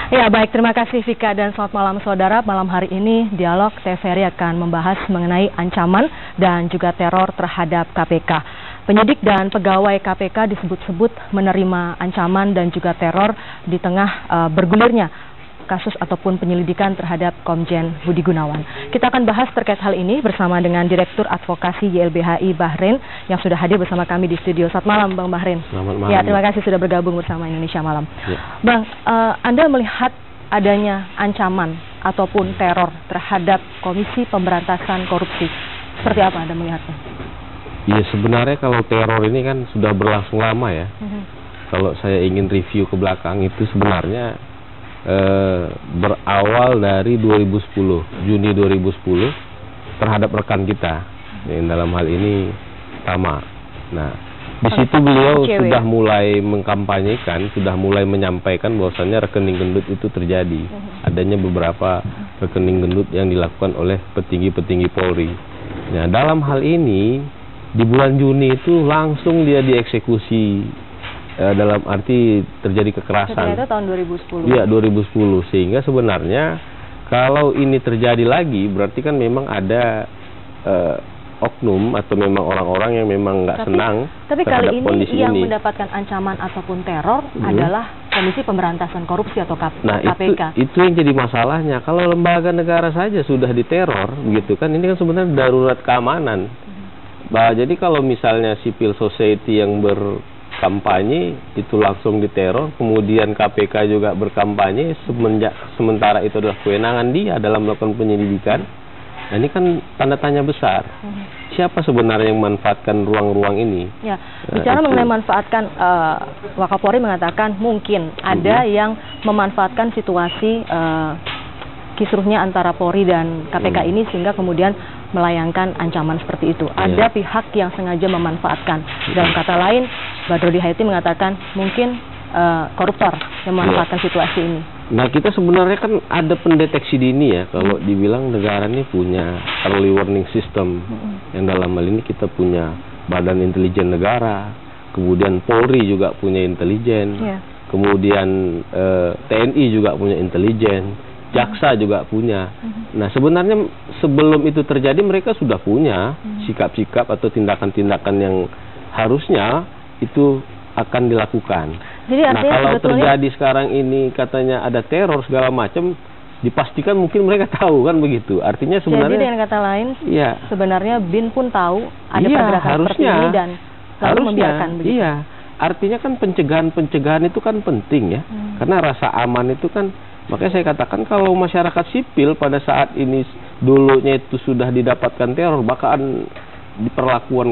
Ya, baik, terima kasih Vika dan selamat malam saudara. Malam hari ini Dialog TVRI akan membahas mengenai ancaman dan juga teror terhadap KPK. Penyidik dan pegawai KPK disebut-sebut menerima ancaman dan juga teror di tengah bergulirnya kasus ataupun penyelidikan terhadap Komjen Budi Gunawan. Kita akan bahas terkait hal ini bersama dengan Direktur Advokasi YLBHI Bahrain yang sudah hadir bersama kami di studio. Selamat malam Bang Bahrain. Selamat malam. Ya, terima kasih sudah bergabung bersama Indonesia Malam. Ya. Bang, Anda melihat adanya ancaman ataupun teror terhadap Komisi Pemberantasan Korupsi. Seperti apa Anda melihatnya? Ya, sebenarnya kalau teror ini kan sudah berlangsung lama ya. Kalau saya ingin review ke belakang itu sebenarnya berawal dari 2010, Juni 2010 terhadap rekan kita yang dalam hal ini Tama. Nah, di situ beliau sudah mulai mengkampanyekan, sudah mulai menyampaikan bahwasannya rekening gendut itu terjadi. Adanya beberapa rekening gendut yang dilakukan oleh petinggi-petinggi Polri. Nah, dalam hal ini di bulan Juni itu langsung dia dieksekusi. Dalam arti terjadi kekerasan. Ternyata tahun 2010. Iya, 2010. Sehingga sebenarnya kalau ini terjadi lagi berarti kan memang ada oknum atau memang orang-orang yang memang nggak senang kali terhadap kondisi ini. Yang mendapatkan ancaman ataupun teror adalah Komisi Pemberantasan Korupsi atau KPK. Itu yang jadi masalahnya. Kalau lembaga negara saja sudah diteror, begitu kan? Ini kan sebenarnya darurat keamanan. Jadi kalau misalnya civil society yang berkampanye itu langsung diteror, kemudian KPK juga berkampanye, sementara itu adalah kewenangan dia dalam melakukan penyelidikan. Nah, ini kan tanda tanya besar. Siapa sebenarnya yang memanfaatkan ruang-ruang ini? Ya, bicara mengenai manfaatkan, Wakapolri mengatakan mungkin ada yang memanfaatkan situasi kisruhnya antara Polri dan KPK ini sehingga kemudian melayangkan ancaman seperti itu. Ada pihak yang sengaja memanfaatkan. Dalam kata lain, Badrodin Haiti mengatakan mungkin koruptor yang memanfaatkan situasi ini. Nah, kita sebenarnya kan ada pendeteksi dini ya. Kalau dibilang negara ini punya early warning system. Yang dalam hal ini kita punya Badan Intelijen Negara, kemudian Polri juga punya intelijen, kemudian TNI juga punya intelijen, jaksa juga punya. Nah, sebenarnya sebelum itu terjadi mereka sudah punya sikap-sikap atau tindakan-tindakan yang harusnya itu akan dilakukan. Jadi nah, kalau terjadi sekarang ini katanya ada teror segala macam, dipastikan mungkin mereka tahu kan begitu. Artinya sebenarnya. Jadi dengan kata lain, sebenarnya BIN pun tahu ada pergerakan seperti ini dan lalu membiarkan begitu. Iya, artinya kan pencegahan itu kan penting ya, karena rasa aman itu kan. Makanya saya katakan kalau masyarakat sipil pada saat ini dulunya itu sudah didapatkan teror, bahkan diperlakukan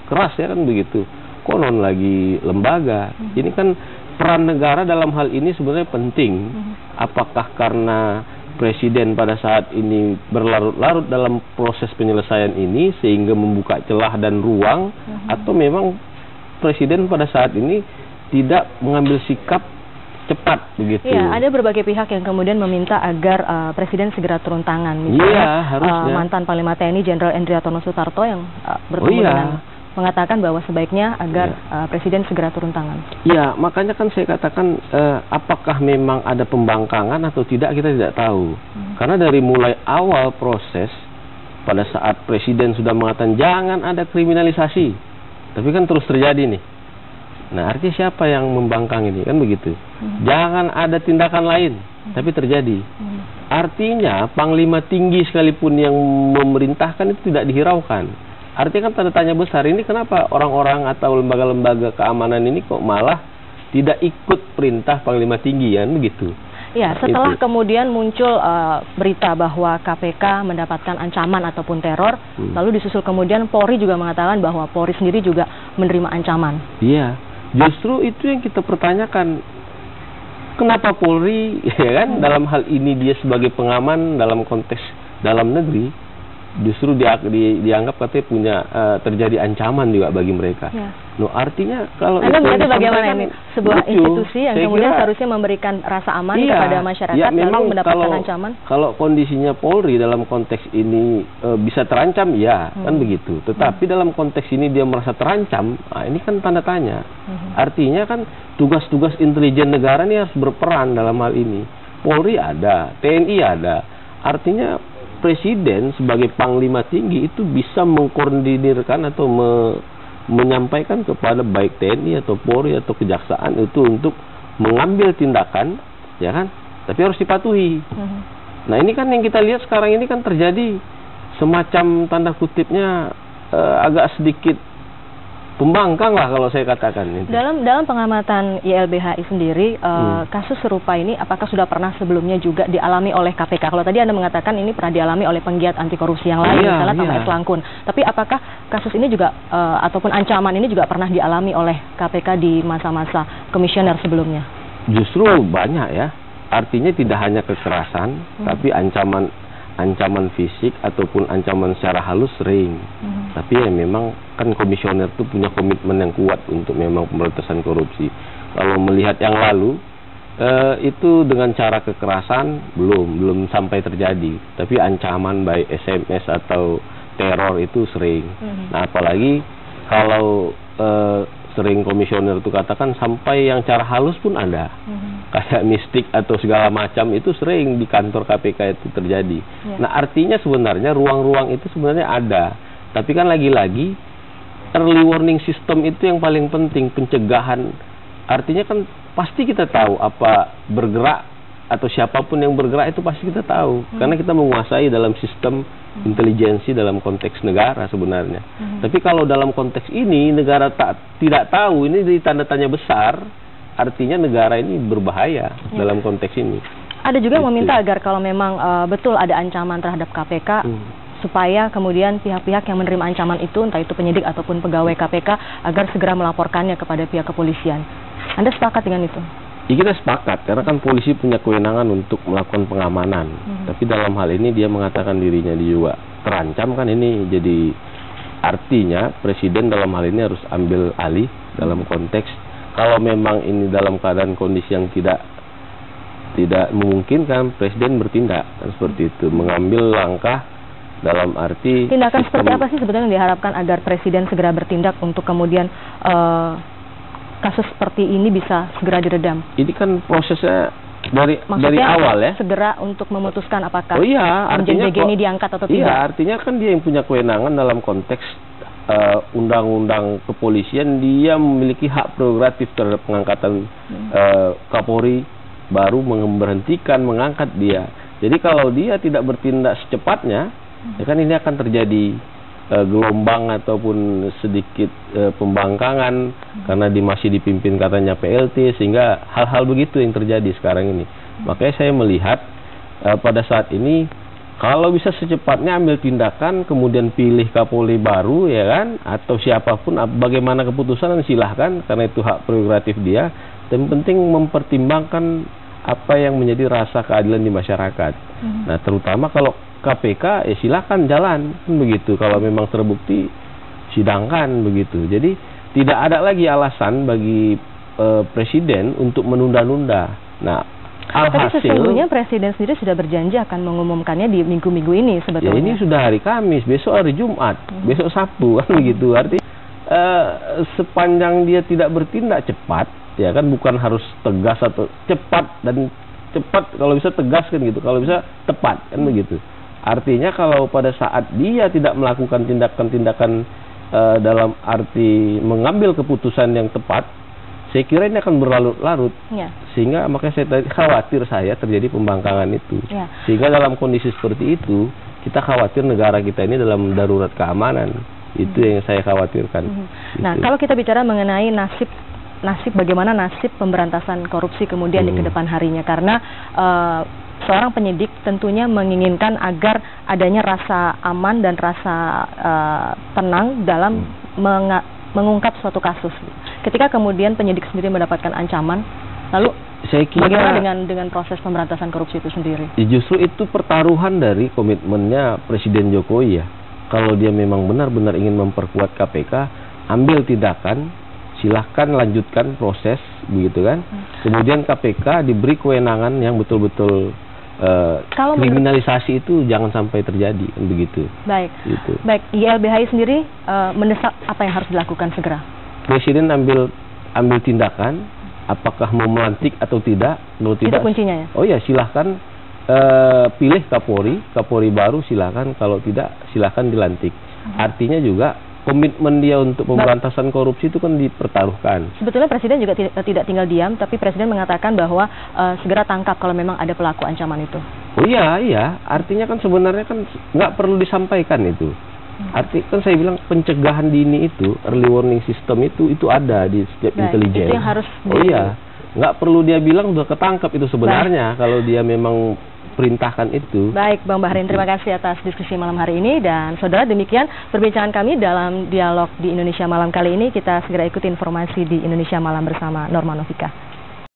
keras ya kan begitu. Konon lagi lembaga. Ini kan peran negara dalam hal ini sebenarnya penting. Apakah karena presiden pada saat ini berlarut-larut dalam proses penyelesaian ini sehingga membuka celah dan ruang, atau memang presiden pada saat ini tidak mengambil sikap cepat begitu. Iya, ada berbagai pihak yang kemudian meminta agar presiden segera turun tangan. Misalnya mantan Panglima TNI Jenderal Endriatono Sutarto yang bertemu dengan mengatakan bahwa sebaiknya agar presiden segera turun tangan. Ya, makanya kan saya katakan apakah memang ada pembangkangan atau tidak kita tidak tahu. Karena dari mulai awal proses pada saat presiden sudah mengatakan jangan ada kriminalisasi, tapi kan terus terjadi nih. Nah, artinya siapa yang membangkang ini kan begitu. Jangan ada tindakan lain, tapi terjadi. Artinya Panglima tinggi sekalipun yang memerintahkan itu tidak dihiraukan. Artinya kan tanda tanya besar, ini kenapa orang-orang atau lembaga-lembaga keamanan ini kok malah tidak ikut perintah Panglima tinggi kan begitu. Ya, setelah kemudian muncul berita bahwa KPK mendapatkan ancaman ataupun teror, lalu disusul kemudian Polri juga mengatakan bahwa Polri sendiri juga menerima ancaman. Iya, justru itu yang kita pertanyakan. Kenapa Polri ya kan dalam hal ini dia sebagai pengaman dalam konteks dalam negeri justru dianggap katanya punya terjadi ancaman juga bagi mereka. Ya. No, artinya kalau Anda melihatnya bagaimana ini? Sebuah institusi yang kemudian seharusnya memberikan rasa aman kepada masyarakat, lalu mendapatkan ancaman? Kalau kondisinya Polri dalam konteks ini bisa terancam, ya kan begitu. Tetapi dalam konteks ini dia merasa terancam, nah ini kan tanda tanya. Artinya kan tugas-tugas intelijen negara ini harus berperan dalam hal ini. Polri ada, TNI ada. Artinya Presiden sebagai Panglima Tinggi itu bisa mengkoordinirkan atau menyampaikan kepada baik TNI atau Polri atau Kejaksaan itu untuk mengambil tindakan, ya kan? Tapi harus dipatuhi. Nah ini kan yang kita lihat sekarang ini kan terjadi semacam tanda kutipnya agak sedikit pembangkang lah kalau saya katakan. Itu. Dalam pengamatan YLBHI sendiri, kasus serupa ini apakah sudah pernah sebelumnya juga dialami oleh KPK? Kalau tadi Anda mengatakan ini pernah dialami oleh penggiat anti korupsi yang lain, misalnya Tama S. Langkun. Tapi apakah kasus ini juga, ataupun ancaman ini juga pernah dialami oleh KPK di masa-masa komisioner sebelumnya? Justru banyak ya. Artinya tidak hanya kekerasan, tapi ancaman fisik ataupun ancaman secara halus sering. Tapi ya memang kan komisioner itu punya komitmen yang kuat untuk memang pemberantasan korupsi. Kalau melihat yang lalu itu dengan cara kekerasan belum sampai terjadi. Tapi ancaman baik SMS atau teror itu sering. Nah apalagi kalau sering komisioner itu katakan sampai yang cara halus pun ada. Kayak mistik atau segala macam itu sering di kantor KPK itu terjadi. Nah artinya sebenarnya ruang-ruang itu sebenarnya ada. Tapi kan lagi-lagi early warning system itu yang paling penting, pencegahan. Artinya kan pasti kita tahu apa bergerak atau siapapun yang bergerak itu pasti kita tahu. Karena kita menguasai dalam sistem intelijensi dalam konteks negara sebenarnya. Tapi kalau dalam konteks ini negara tidak tahu, ini di tanda tanya besar. Artinya negara ini berbahaya dalam konteks ini. Ada juga yang meminta agar kalau memang betul ada ancaman terhadap KPK, supaya kemudian pihak-pihak yang menerima ancaman itu, entah itu penyidik ataupun pegawai KPK, agar segera melaporkannya kepada pihak kepolisian. Anda sepakat dengan itu? Ya kita sepakat, karena kan polisi punya kewenangan untuk melakukan pengamanan. Tapi dalam hal ini dia mengatakan dirinya dia juga terancam, kan ini jadi artinya Presiden dalam hal ini harus ambil alih dalam konteks kalau memang ini dalam keadaan kondisi yang tidak memungkinkan, Presiden bertindak kan seperti itu, mengambil langkah dalam arti tindakan seperti apa sih sebetulnya yang diharapkan agar Presiden segera bertindak untuk kemudian kasus seperti ini bisa segera diredam? Ini kan prosesnya dari awal ya. Segera untuk memutuskan apakah artinya ini diangkat atau tidak? Iya, artinya kan dia yang punya kewenangan dalam konteks undang-undang kepolisian, dia memiliki hak prerogatif terhadap pengangkatan Kapolri, baru memberhentikan, mengangkat dia. Jadi kalau dia tidak bertindak secepatnya, ya kan ini akan terjadi gelombang ataupun sedikit pembangkangan karena masih dipimpin katanya PLT, sehingga hal-hal begitu yang terjadi sekarang ini. Makanya saya melihat pada saat ini kalau bisa secepatnya ambil tindakan, kemudian pilih Kapolri baru, ya kan, atau siapapun, bagaimana keputusan silahkan, karena itu hak prerogatif dia. Dan penting mempertimbangkan apa yang menjadi rasa keadilan di masyarakat. Nah, terutama kalau KPK, ya silahkan jalan, begitu. Kalau memang terbukti, sidangkan, begitu. Jadi tidak ada lagi alasan bagi Presiden untuk menunda-nunda. Nah, tapi sesungguhnya Presiden sendiri sudah berjanji akan mengumumkannya di minggu-minggu ini sebetulnya. Ya ini sudah hari Kamis, besok hari Jumat, besok Sabtu kan begitu. Artinya sepanjang dia tidak bertindak cepat, ya kan, bukan harus tegas atau cepat, dan cepat kalau bisa tegas kan gitu, kalau bisa tepat kan begitu. Artinya kalau pada saat dia tidak melakukan tindakan-tindakan dalam arti mengambil keputusan yang tepat, saya kira ini akan berlarut-larut, sehingga makanya saya khawatir terjadi pembangkangan itu. Sehingga dalam kondisi seperti itu, kita khawatir negara kita ini dalam darurat keamanan. Itu yang saya khawatirkan. Nah, kalau kita bicara mengenai bagaimana nasib pemberantasan korupsi kemudian di kedepan harinya, karena seorang penyidik tentunya menginginkan agar adanya rasa aman dan rasa tenang dalam mengungkap suatu kasus. Ketika kemudian penyidik sendiri mendapatkan ancaman, lalu Saya kira bagaimana dengan proses pemberantasan korupsi itu sendiri? Justru itu pertaruhan dari komitmennya Presiden Jokowi ya. Kalau dia memang benar-benar ingin memperkuat KPK, ambil tindakan, silahkan lanjutkan proses, begitu kan. Kemudian KPK diberi kewenangan yang betul-betul kriminalisasi itu jangan sampai terjadi, begitu. Baik. Gitu. Baik, YLBHI sendiri mendesak apa yang harus dilakukan segera? Presiden ambil tindakan, apakah mau melantik atau tidak? Kalau tidak, itu kuncinya ya? Oh ya, silahkan pilih Kapolri baru silahkan, kalau tidak silahkan dilantik. Artinya juga komitmen dia untuk pemberantasan korupsi itu kan dipertaruhkan. Sebetulnya Presiden juga tidak tinggal diam, tapi Presiden mengatakan bahwa segera tangkap kalau memang ada pelaku ancaman itu. Oh iya, artinya kan sebenarnya kan nggak perlu disampaikan itu. Arti kan saya bilang pencegahan dini itu, early warning system itu ada di setiap intelijen. Itu yang harus nggak perlu dia bilang udah ketangkap itu sebenarnya. Kalau dia memang perintahkan itu. Baik, Bang Bahrin, terima kasih atas diskusi malam hari ini. Dan saudara, demikian perbincangan kami dalam dialog di Indonesia Malam kali ini. Kita segera ikuti informasi di Indonesia Malam bersama Norma Novika.